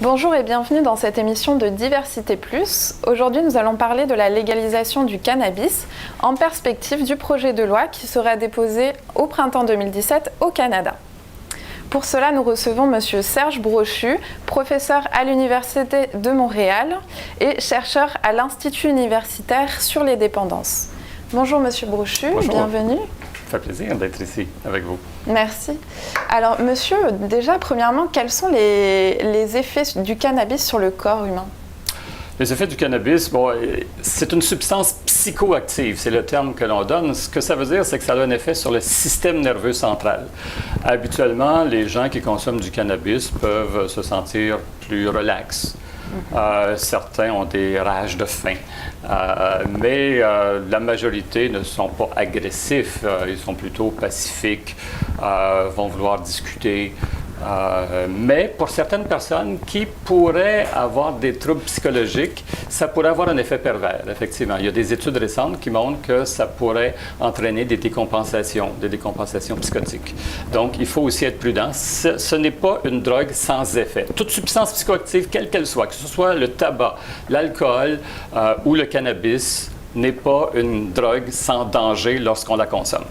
Bonjour et bienvenue dans cette émission de Diversité Plus. Aujourd'hui, nous allons parler de la légalisation du cannabis en perspective du projet de loi qui sera déposé au printemps 2017 au Canada. Pour cela, nous recevons M. Serge Brochu, professeur à l'Université de Montréal et chercheur à l'Institut universitaire sur les dépendances. Bonjour M. Brochu, Bonjour. Bienvenue. Ça fait plaisir d'être ici avec vous. Merci. Alors, monsieur, déjà, premièrement, quels sont les effets du cannabis sur le corps humain? Les effets du cannabis, c'est une substance psychoactive, c'est le terme que l'on donne. Ce que ça veut dire, c'est que ça a un effet sur le système nerveux central. Habituellement, les gens qui consomment du cannabis peuvent se sentir plus relax. Certains ont des rages de faim, mais la majorité ne sont pas agressifs, ils sont plutôt pacifiques, vont vouloir discuter. Mais pour certaines personnes qui pourraient avoir des troubles psychologiques, ça pourrait avoir un effet pervers, effectivement. Il y a des études récentes qui montrent que ça pourrait entraîner des décompensations psychotiques. Donc, il faut aussi être prudent. Ce n'est pas une drogue sans effet. Toute substance psychoactive, quelle qu'elle soit, que ce soit le tabac, l'alcool ou le cannabis, n'est pas une drogue sans danger lorsqu'on la consomme.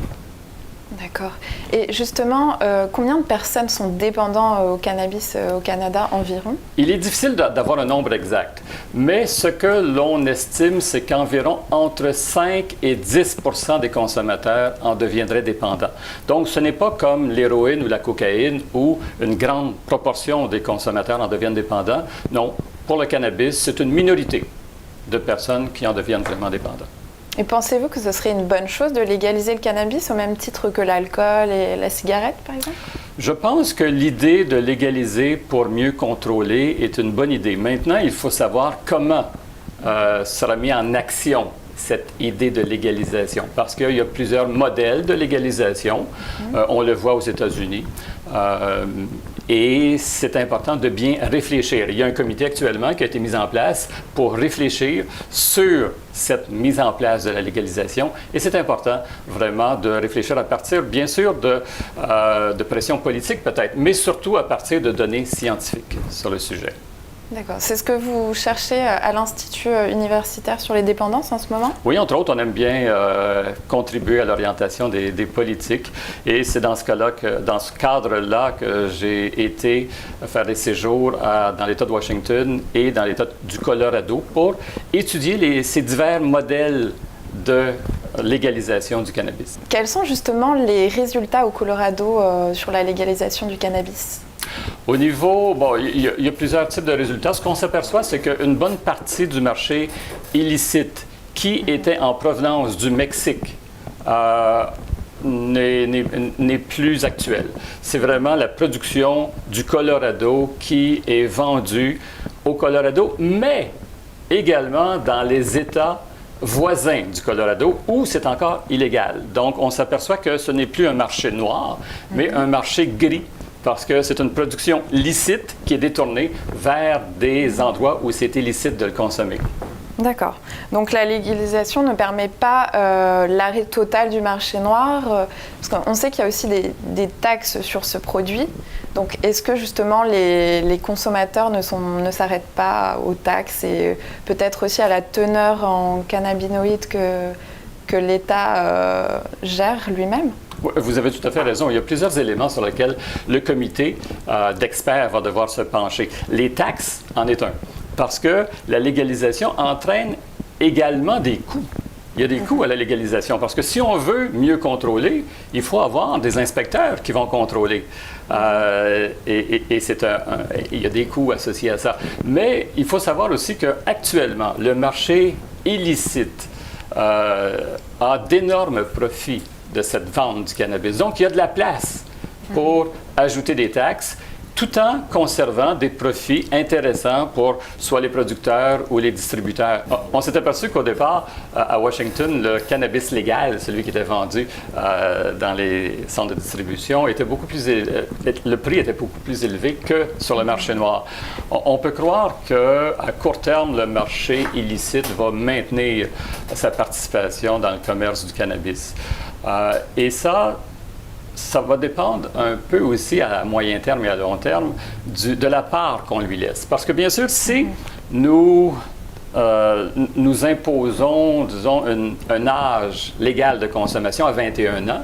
D'accord. Et justement, combien de personnes sont dépendantes au cannabis au Canada environ? Il est difficile d'avoir un nombre exact, mais ce que l'on estime, c'est qu'environ entre 5 et 10 % des consommateurs en deviendraient dépendants. Donc, ce n'est pas comme l'héroïne ou la cocaïne où une grande proportion des consommateurs en deviennent dépendants. Non, pour le cannabis, c'est une minorité de personnes qui en deviennent vraiment dépendants. Et pensez-vous que ce serait une bonne chose de légaliser le cannabis au même titre que l'alcool et la cigarette, par exemple? Je pense que l'idée de légaliser pour mieux contrôler est une bonne idée. Maintenant, il faut savoir comment sera mis en action cette idée de légalisation, parce qu'il y a plusieurs modèles de légalisation. On le voit aux États-Unis. Et c'est important de bien réfléchir. Il y a un comité actuellement qui a été mis en place pour réfléchir sur cette mise en place de la légalisation. Et c'est important vraiment de réfléchir à partir, bien sûr, de pression politique peut-être, mais surtout à partir de données scientifiques sur le sujet. D'accord. C'est ce que vous cherchez à l'Institut universitaire sur les dépendances en ce moment? Oui, entre autres, on aime bien contribuer à l'orientation des politiques. Et c'est dans ce cadre-là que j'ai été faire des séjours dans l'État de Washington et dans l'État du Colorado pour étudier ces divers modèles de légalisation du cannabis. Quels sont justement les résultats au Colorado sur la légalisation du cannabis? Au niveau, il y a plusieurs types de résultats. Ce qu'on s'aperçoit, c'est qu'une bonne partie du marché illicite qui était en provenance du Mexique n'est plus actuelle. C'est vraiment la production du Colorado qui est vendue au Colorado, mais également dans les États voisins du Colorado où c'est encore illégal. Donc, on s'aperçoit que ce n'est plus un marché noir, mais un marché gris, parce que c'est une production licite qui est détournée vers des endroits où c'est illicite de le consommer. D'accord. Donc la légalisation ne permet pas l'arrêt total du marché noir, parce qu'on sait qu'il y a aussi des taxes sur ce produit. Donc est-ce que justement les consommateurs ne s'arrêtent pas aux taxes et peut-être aussi à la teneur en cannabinoïdes que l'État gère lui-même? Vous avez tout à fait raison. Il y a plusieurs éléments sur lesquels le comité d'experts va devoir se pencher. Les taxes en est un, parce que la légalisation entraîne également des coûts. Il y a des coûts à la légalisation, parce que si on veut mieux contrôler, il faut avoir des inspecteurs qui vont contrôler. Et il y a des coûts associés à ça. Mais il faut savoir aussi qu'actuellement, le marché illicite a d'énormes profits de cette vente du cannabis. Donc, il y a de la place pour ajouter des taxes tout en conservant des profits intéressants pour soit les producteurs ou les distributeurs. On s'est aperçu qu'au départ, à Washington, le cannabis légal, celui qui était vendu dans les centres de distribution, était beaucoup plus le prix était beaucoup plus élevé que sur le marché noir. On peut croire qu'à court terme, le marché illicite va maintenir sa participation dans le commerce du cannabis. Et ça, ça va dépendre un peu aussi à moyen terme et à long terme de la part qu'on lui laisse. Parce que bien sûr, si nous imposons, disons, un âge légal de consommation à 21 ans,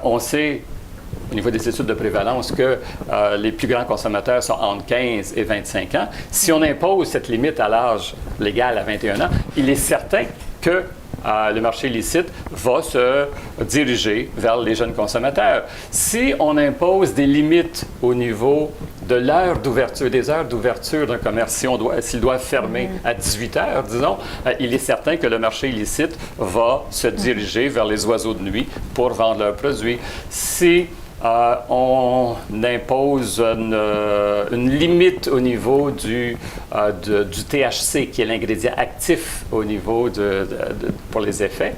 on sait au niveau des études de prévalence que les plus grands consommateurs sont entre 15 et 25 ans. Si on impose cette limite à l'âge légal à 21 ans, il est certain que le marché illicite va se diriger vers les jeunes consommateurs. Si on impose des limites au niveau de l'heure d'ouverture, des heures d'ouverture d'un commerce, s'il doit fermer à 18 heures, disons, il est certain que le marché illicite va se diriger vers les oiseaux de nuit pour vendre leurs produits. Si on impose une limite au niveau du THC, qui est l'ingrédient actif au niveau pour les effets.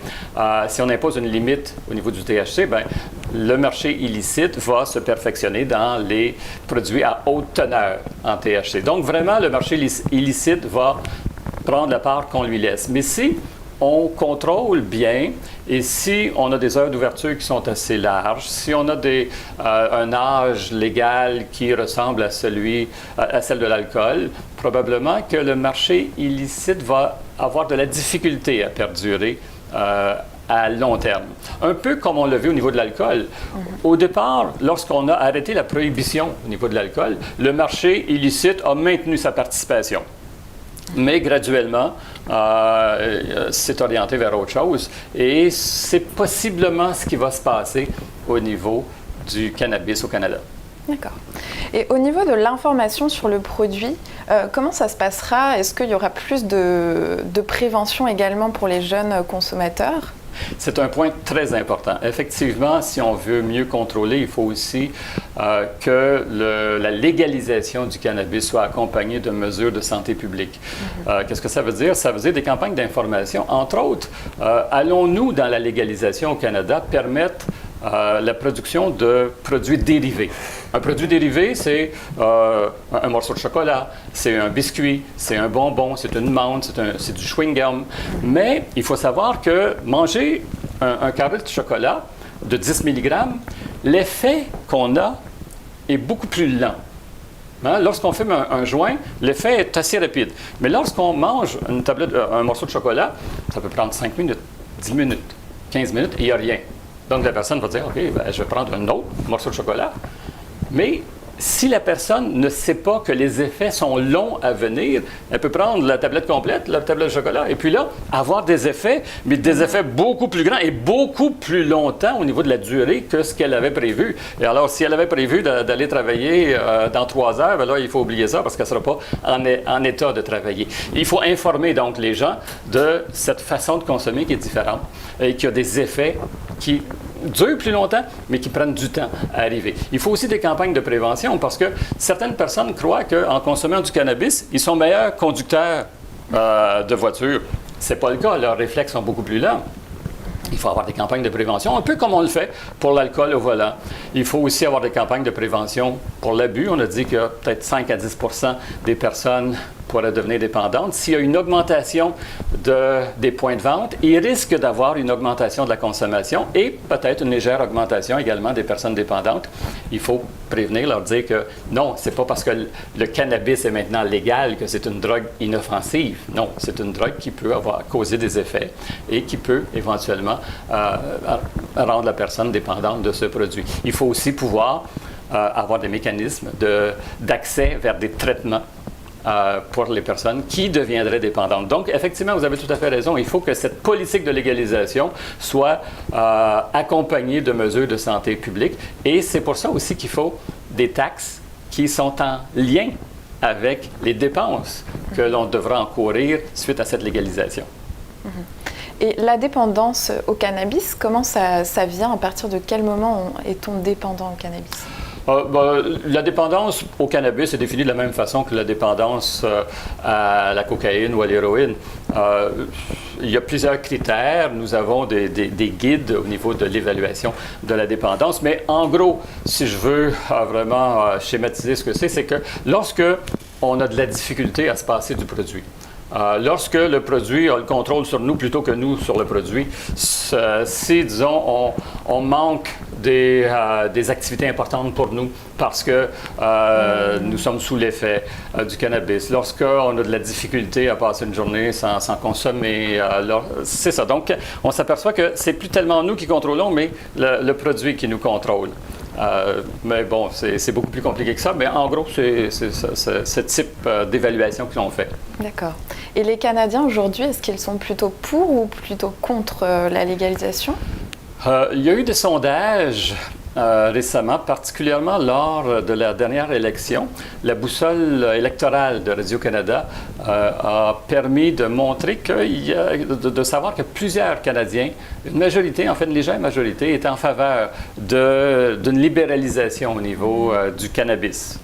Si on impose une limite au niveau du THC, bien, le marché illicite va se perfectionner dans les produits à haute teneur en THC. Donc, vraiment, le marché illicite va prendre la part qu'on lui laisse. Mais si on contrôle bien et si on a des heures d'ouverture qui sont assez larges, si on a un âge légal qui ressemble à celle de l'alcool, probablement que le marché illicite va avoir de la difficulté à perdurer à long terme. Un peu comme on l'a vu au niveau de l'alcool. Au départ, lorsqu'on a arrêté la prohibition au niveau de l'alcool, le marché illicite a maintenu sa participation. Mais graduellement, s'est orienté vers autre chose. Et c'est possiblement ce qui va se passer au niveau du cannabis au Canada. D'accord. Et au niveau de l'information sur le produit, comment ça se passera? Est-ce qu'il y aura plus de prévention également pour les jeunes consommateurs? C'est un point très important. Effectivement, si on veut mieux contrôler, il faut aussi que la légalisation du cannabis soit accompagnée de mesures de santé publique. Qu'est-ce que ça veut dire? Ça veut dire des campagnes d'information. Entre autres, allons-nous, dans la légalisation au Canada, permettre la production de produits dérivés. Un produit dérivé, c'est un morceau de chocolat, c'est un biscuit, c'est un bonbon, c'est une menthe, c'est du chewing-gum. Mais il faut savoir que manger un carré de chocolat de 10 mg, l'effet qu'on a est beaucoup plus lent. Hein? Lorsqu'on fume un joint, l'effet est assez rapide. Mais lorsqu'on mange un morceau de chocolat, ça peut prendre 5 minutes, 10 minutes, 15 minutes et il n'y a rien. Donc, la personne va dire, OK, ben, je vais prendre un autre morceau de chocolat. Mais si la personne ne sait pas que les effets sont longs à venir, elle peut prendre la tablette complète, la tablette de chocolat, et puis là, avoir des effets, mais des effets beaucoup plus grands et beaucoup plus longtemps au niveau de la durée que ce qu'elle avait prévu. Et alors, si elle avait prévu d'aller travailler dans 3 heures, bien là, il faut oublier ça parce qu'elle ne sera pas en état de travailler. Il faut informer donc les gens de cette façon de consommer qui est différente et qui a des effets qui durent plus longtemps, mais qui prennent du temps à arriver. Il faut aussi des campagnes de prévention parce que certaines personnes croient qu'en consommant du cannabis, ils sont meilleurs conducteurs de voiture. Ce n'est pas le cas. Leurs réflexes sont beaucoup plus lents. Il faut avoir des campagnes de prévention, un peu comme on le fait pour l'alcool au volant. Il faut aussi avoir des campagnes de prévention pour l'abus. On a dit que peut-être 5 à 10 % des personnes pourraient devenir dépendantes. S'il y a une augmentation des points de vente, il risque d'avoir une augmentation de la consommation et peut-être une légère augmentation également des personnes dépendantes. Il faut prévenir, leur dire que non, c'est pas parce que le cannabis est maintenant légal que c'est une drogue inoffensive. Non, c'est une drogue qui peut causer des effets et qui peut éventuellement rendre la personne dépendante de ce produit. Il faut aussi pouvoir avoir des mécanismes d'accès vers des traitements pour les personnes qui deviendraient dépendantes. Donc, effectivement, vous avez tout à fait raison. Il faut que cette politique de légalisation soit accompagnée de mesures de santé publique. Et c'est pour ça aussi qu'il faut des taxes qui sont en lien avec les dépenses que l'on devra encourir suite à cette légalisation. Et la dépendance au cannabis, comment ça vient? À partir de quel moment est-on dépendant au cannabis? La dépendance au cannabis est définie de la même façon que la dépendance à la cocaïne ou à l'héroïne. Il y a plusieurs critères. Nous avons des guides au niveau de l'évaluation de la dépendance. Mais en gros, si je veux vraiment schématiser ce que c'est que lorsque on a de la difficulté à se passer du produit, lorsque le produit a le contrôle sur nous plutôt que nous sur le produit, si, disons, on manque des activités importantes pour nous parce que nous sommes sous l'effet du cannabis. Lorsqu'on a de la difficulté à passer une journée sans consommer, c'est ça. Donc, on s'aperçoit que c'est plus tellement nous qui contrôlons, mais le produit qui nous contrôle. Mais bon, c'est beaucoup plus compliqué que ça, mais en gros, c'est ce type d'évaluation que l'on fait. D'accord. Et les Canadiens aujourd'hui, est-ce qu'ils sont plutôt pour ou plutôt contre la légalisation? Il y a eu des sondages récemment, particulièrement lors de la dernière élection. La boussole électorale de Radio-Canada a permis de montrer de savoir que plusieurs Canadiens, une majorité, en fait une légère majorité, étaient en faveur d'une libéralisation au niveau du cannabis.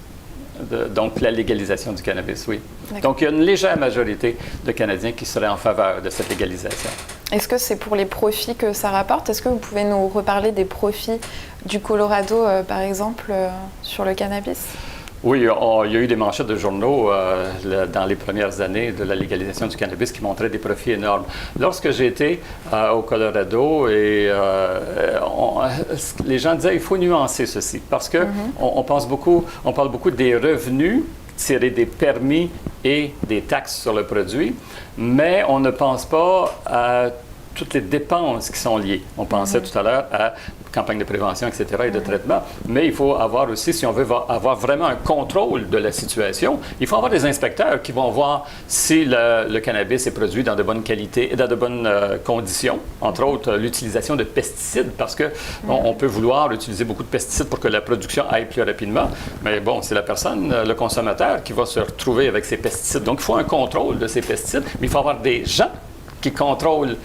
Donc, la légalisation du cannabis, oui. Donc, il y a une légère majorité de Canadiens qui seraient en faveur de cette légalisation. Est-ce que c'est pour les profits que ça rapporte? Est-ce que vous pouvez nous reparler des profits du Colorado, par exemple, sur le cannabis? Oui, il y a eu des manchettes de journaux dans les premières années de la légalisation du cannabis qui montraient des profits énormes. Lorsque j'étais au Colorado, les gens disaient il faut nuancer ceci parce que on parle beaucoup des revenus tirés des permis et des taxes sur le produit, mais on ne pense pas à toutes les dépenses qui sont liées. On pensait tout à l'heure à campagne de prévention, etc., et de traitement, mais il faut avoir aussi, si on veut avoir vraiment un contrôle de la situation, il faut avoir des inspecteurs qui vont voir si le cannabis est produit dans de bonnes qualités et dans de bonnes conditions, entre autres l'utilisation de pesticides, parce que on peut vouloir utiliser beaucoup de pesticides pour que la production aille plus rapidement, mais bon, c'est la personne, le consommateur, qui va se retrouver avec ces pesticides. Donc, il faut un contrôle de ces pesticides, mais il faut avoir des gens qui contrôlent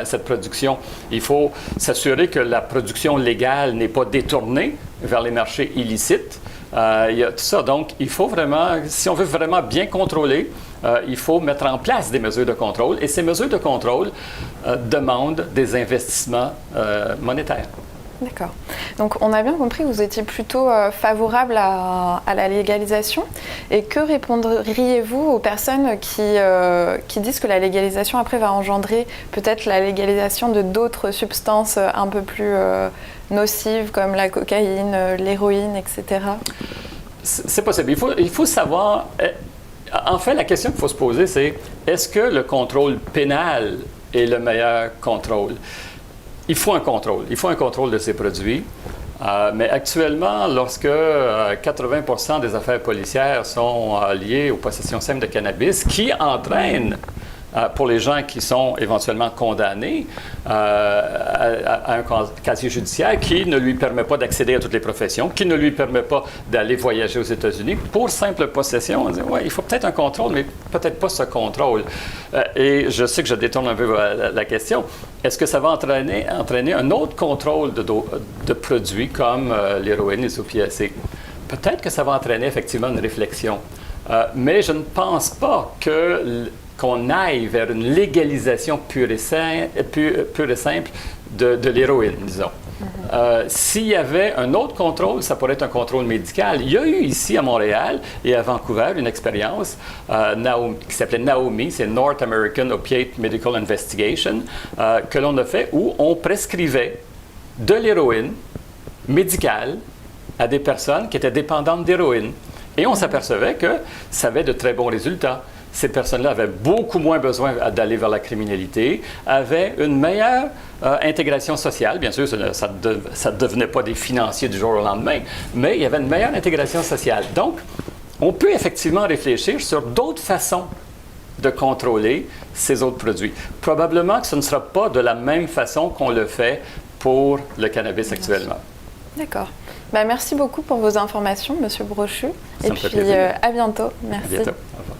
cette production. Il faut s'assurer que la production légale n'est pas détournée vers les marchés illicites. Il y a tout ça. Donc, il faut vraiment, si on veut vraiment bien contrôler, il faut mettre en place des mesures de contrôle. Et ces mesures de contrôle demandent des investissements monétaires. D'accord. Donc, on a bien compris que vous étiez plutôt favorable à la légalisation. Et que répondriez-vous aux personnes qui disent que la légalisation, après, va engendrer peut-être la légalisation de d'autres substances un peu plus nocives, comme la cocaïne, l'héroïne, etc.? C'est possible. Il faut savoir... En fait, la question qu'il faut se poser, c'est est-ce que le contrôle pénal est le meilleur contrôle? Il faut un contrôle. Il faut un contrôle de ces produits. Mais actuellement, lorsque 80% des affaires policières sont liées aux possessions simples de cannabis, qui entraînent, pour les gens qui sont éventuellement condamnés, à un casier judiciaire qui ne lui permet pas d'accéder à toutes les professions, qui ne lui permet pas d'aller voyager aux États-Unis, pour simple possession, on dit, ouais, il faut peut-être un contrôle, mais peut-être pas ce contrôle. Et je sais que je détourne un peu la question. Est-ce que ça va entraîner un autre contrôle de produits comme l'héroïne et les opiacés? Peut-être que ça va entraîner effectivement une réflexion. Mais je ne pense pas qu'on aille vers une légalisation pure et simple de l'héroïne, disons. S'il y avait un autre contrôle, ça pourrait être un contrôle médical. Il y a eu ici à Montréal et à Vancouver une expérience qui s'appelait NAOMI, c'est North American Opiate Medical Investigation, que l'on a fait où on prescrivait de l'héroïne médicale à des personnes qui étaient dépendantes d'héroïne. Et on s'apercevait que ça avait de très bons résultats. Ces personnes-là avaient beaucoup moins besoin d'aller vers la criminalité, avaient une meilleure intégration sociale. Bien sûr, ça ne devenait pas des financiers du jour au lendemain, mais il y avait une meilleure intégration sociale. Donc, on peut effectivement réfléchir sur d'autres façons de contrôler ces autres produits. Probablement que ce ne sera pas de la même façon qu'on le fait pour le cannabis actuellement. D'accord. Merci beaucoup pour vos informations, M. Brochu. Et puis, à bientôt. Merci. À bientôt. Au revoir.